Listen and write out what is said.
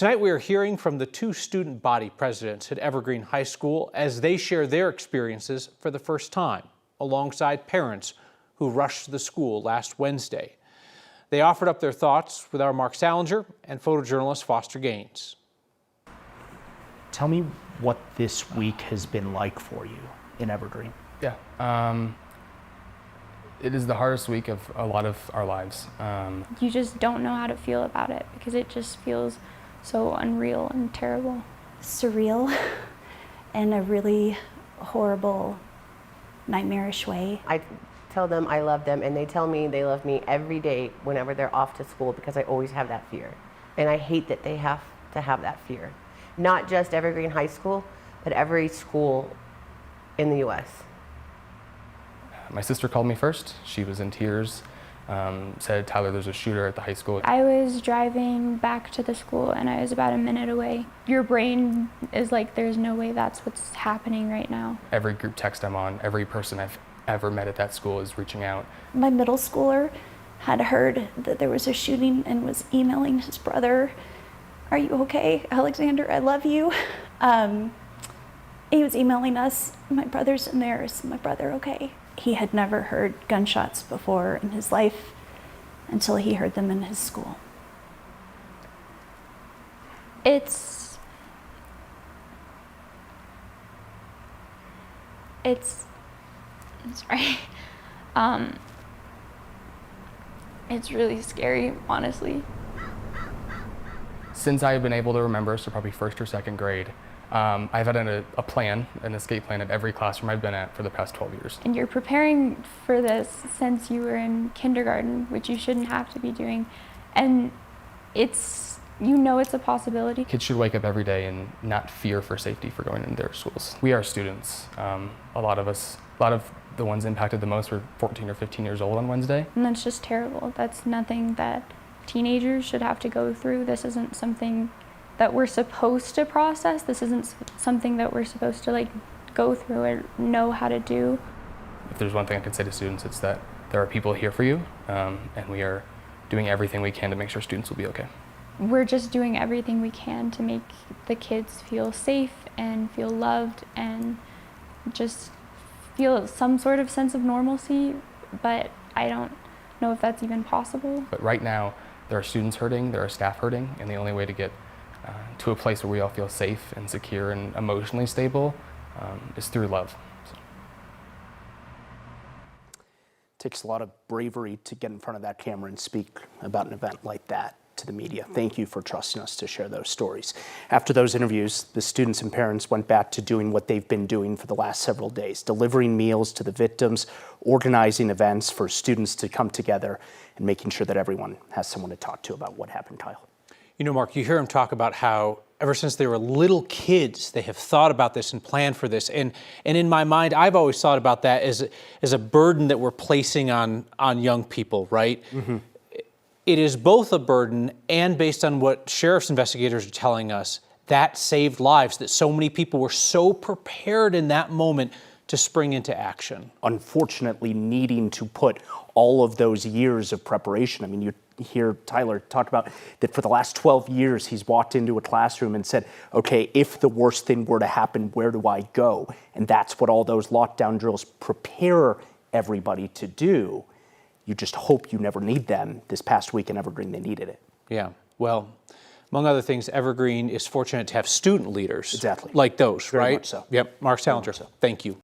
Tonight we are hearing from the two student body presidents at Evergreen High School as they share their experiences for the first time, alongside parents who rushed to the school last Wednesday. They offered up their thoughts with our Mark Salinger and photojournalist Foster Gaines. Tell me what this week has been like for you in Evergreen. Yeah, it is the hardest week of a lot of our lives. You just don't know how to feel about it because it just feels so unreal and terrible. Surreal in a really horrible, nightmarish way. I tell them I love them and they tell me they love me every day whenever they're off to school because I always have that fear. And I hate that they have to have that fear. Not just Evergreen High School, but every school in the U.S. My sister called me first. She was in tears, said, "Tyler, there's a shooter at the high school." I was driving back to the school and I was about a minute away. Your brain is like, there's no way that's what's happening right now. Every group text I'm on, every person I've ever met at that school is reaching out. My middle schooler had heard that there was a shooting and was emailing his brother, "Are you okay, Alexander? I love you." He was emailing us, "My brother's in there. Is my brother okay?" He had never heard gunshots before in his life until he heard them in his school. It's sorry. It's really scary, honestly. Since I've been able to remember, so probably first or second grade, I've had a plan, an escape plan at every classroom I've been at for the past 12 years. And you're preparing for this since you were in kindergarten, which you shouldn't have to be doing. And it's, you know, it's a possibility. Kids should wake up every day and not fear for safety for going into their schools. We are students. A lot of the ones impacted the most were 14 or 15 years old on Wednesday. And that's just terrible. That's nothing that teenagers should have to go through. This isn't something that we're supposed to process. This isn't something that we're supposed to go through or know how to do. If there's one thing I can say to students, it's that there are people here for you, and we are doing everything we can to make sure students will be okay. We're just doing everything we can to make the kids feel safe and feel loved and just feel some sort of sense of normalcy, but I don't know if that's even possible. But right now, there are students hurting, there are staff hurting, and the only way to get to a place where we all feel safe and secure and emotionally stable is through love. So. Takes a lot of bravery to get in front of that camera and speak about an event like that to the media. Thank you for trusting us to share those stories. After those interviews, the students and parents went back to doing what they've been doing for the last several days, delivering meals to the victims, organizing events for students to come together, and making sure that everyone has someone to talk to about what happened, Kyle. You know, Mark, you hear them talk about how ever since they were little kids, they have thought about this and planned for this. And in my mind, I've always thought about that as a burden that we're placing on young people, right? Mm-hmm. It is both a burden and, based on what sheriff's investigators are telling us, that saved lives, that so many people were so prepared in that moment to spring into action. Unfortunately, needing to put all of those years of preparation. I mean, you hear Tyler talk about that for the last 12 years, he's walked into a classroom and said, okay, if the worst thing were to happen, where do I go? And that's what all those lockdown drills prepare everybody to do. You just hope you never need them. This past week in Evergreen, they needed it. Yeah, well, among other things, Evergreen is fortunate to have student leaders exactly like those, Very right? Much so. Yep, Mark Salinger, thank you.